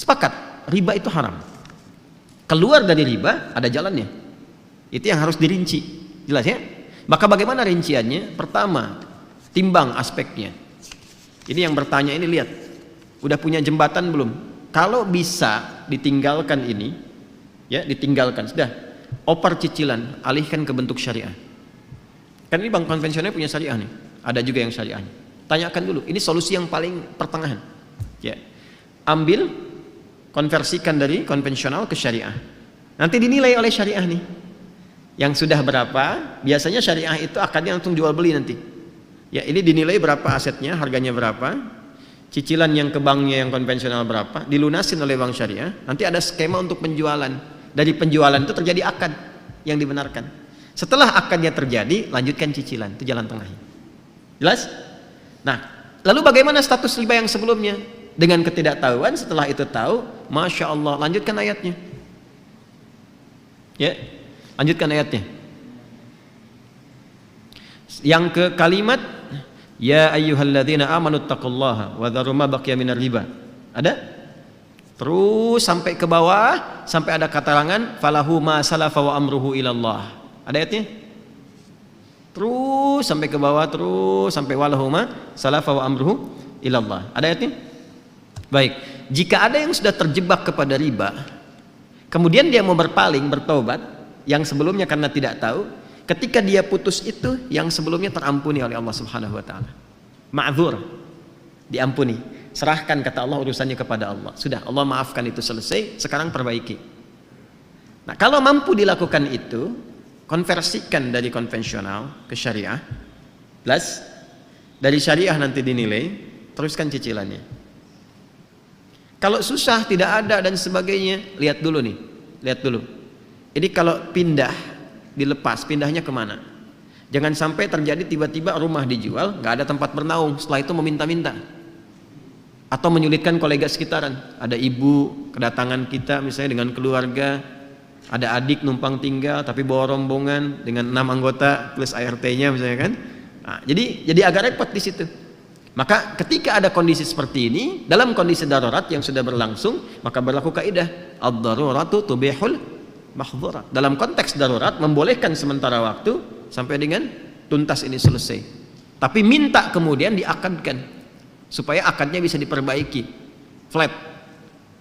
Sepakat, riba itu haram. Keluar dari riba ada jalannya. Itu yang harus dirinci. Jelas ya? Maka bagaimana rinciannya? Pertama, timbang aspeknya. Ini yang bertanya ini, lihat, udah punya jembatan belum? Kalau bisa ditinggalkan ini, ya ditinggalkan, sudah, oper cicilan, alihkan ke bentuk syariah. Kan ini bank konvensional punya syariah nih, ada juga yang syariahnya. Tanyakan dulu, ini solusi yang paling pertengahan. Ya, ambil, konversikan dari konvensional ke syariah. Nanti dinilai oleh syariah nih. Yang sudah berapa? Biasanya syariah itu akadnya langsung jual beli nanti. Ya, ini dinilai berapa asetnya, harganya berapa, cicilan yang ke banknya yang konvensional berapa, dilunasin oleh bank syariah. Nanti ada skema untuk penjualan. Dari penjualan itu terjadi akad yang dibenarkan. Setelah akadnya terjadi, lanjutkan cicilan. Itu jalan tengahnya. Jelas? Nah, lalu bagaimana status riba yang sebelumnya? Dengan ketidaktahuan, setelah itu tahu, Masya Allah, lanjutkan ayatnya. Ya, lanjutkan ayatnya. Yang ke kalimat, ya ayyuhalladzina amanu taqullaha wa dharu ma baqiya minar riba. Ada? Terus sampai ke bawah, sampai ada karangan falahu ma salafa wa amruhu ilallah. Ada ayatnya? Terus sampai ke bawah, terus sampai walahu ma salafa wa amruhu ilallah. Ada ayatnya? Baik, jika ada yang sudah terjebak kepada riba, kemudian dia mau berpaling, bertobat, yang sebelumnya karena tidak tahu, ketika dia putus itu, yang sebelumnya terampuni oleh Allah Subhanahu wa taala. Ma'dzur, diampuni. Serahkan, kata Allah, urusannya kepada Allah. Sudah, Allah maafkan, itu selesai, sekarang perbaiki. Nah, kalau mampu dilakukan itu, konversikan dari konvensional ke syariah. Plus, dari syariah nanti dinilai, teruskan cicilannya. Kalau susah, tidak ada dan sebagainya, lihat dulu nih, lihat dulu. Ini kalau pindah, dilepas, pindahnya kemana? Jangan sampai terjadi tiba-tiba rumah dijual, nggak ada tempat bernaung, setelah itu meminta-minta. Atau menyulitkan kolega sekitaran. Ada ibu kedatangan kita misalnya dengan keluarga, ada adik numpang tinggal tapi bawa rombongan dengan 6 anggota plus ART-nya misalnya kan. Nah, jadi agak repot di situ. Maka ketika ada kondisi seperti ini, dalam kondisi darurat yang sudah berlangsung, maka berlaku kaidah ad-daruratu tubihul mahdzurat. Dalam konteks darurat membolehkan sementara waktu sampai dengan tuntas ini selesai. Tapi minta kemudian diakadkan supaya akadnya bisa diperbaiki. Flat.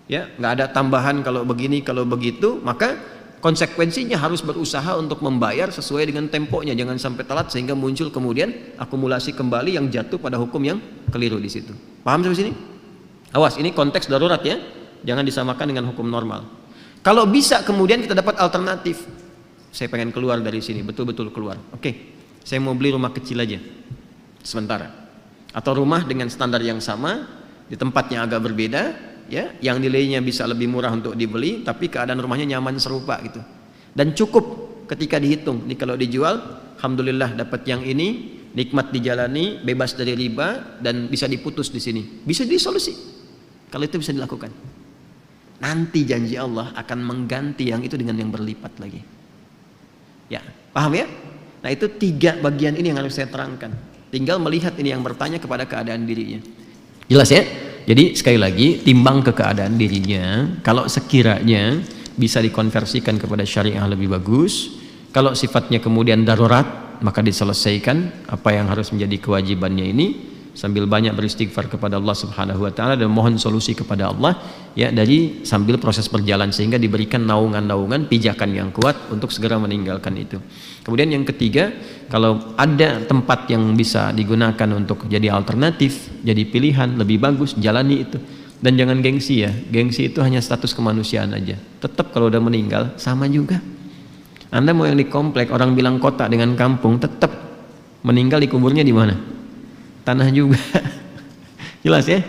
Ya, nggak ada tambahan kalau begini, kalau begitu, maka konsekuensinya harus berusaha untuk membayar sesuai dengan temponya, jangan sampai telat sehingga muncul kemudian akumulasi kembali yang jatuh pada hukum yang keliru di situ. Paham sampai sini? Awas, ini konteks darurat ya, jangan disamakan dengan hukum normal. Kalau bisa kemudian kita dapat alternatif, saya pengen keluar dari sini, betul-betul keluar. Oke, saya mau beli rumah kecil aja, sementara, atau rumah dengan standar yang sama di tempat yang agak berbeda. Ya, yang nilainya bisa lebih murah untuk dibeli, tapi keadaan rumahnya nyaman serupa gitu. Dan cukup ketika dihitung. Ini kalau dijual, alhamdulillah dapat yang ini, nikmat dijalani, bebas dari riba, dan bisa diputus di sini. Bisa disolusi. Kalau itu bisa dilakukan. Nanti janji Allah akan mengganti yang itu dengan yang berlipat lagi. Ya, paham ya? Nah, itu 3 bagian ini yang harus saya terangkan. Tinggal melihat ini yang bertanya kepada keadaan dirinya. Jelas ya? Jadi sekali lagi, timbang ke keadaan dirinya. Kalau sekiranya bisa dikonversikan kepada syariah lebih bagus. Kalau sifatnya kemudian darurat, maka diselesaikan apa yang harus menjadi kewajibannya ini, sambil banyak beristighfar kepada Allah Subhanahu wa taala dan mohon solusi kepada Allah ya, dari sambil proses berjalan sehingga diberikan naungan-naungan pijakan yang kuat untuk segera meninggalkan itu. Kemudian yang ketiga, kalau ada tempat yang bisa digunakan untuk jadi alternatif, jadi pilihan lebih bagus, jalani itu. Dan jangan gengsi ya, gengsi itu hanya status kemanusiaan aja. Tetap kalau udah meninggal sama juga. Anda mau yang di komplek, orang bilang kota dengan kampung, tetap meninggal dikuburnya di mana? Tanah juga. Jelas ya?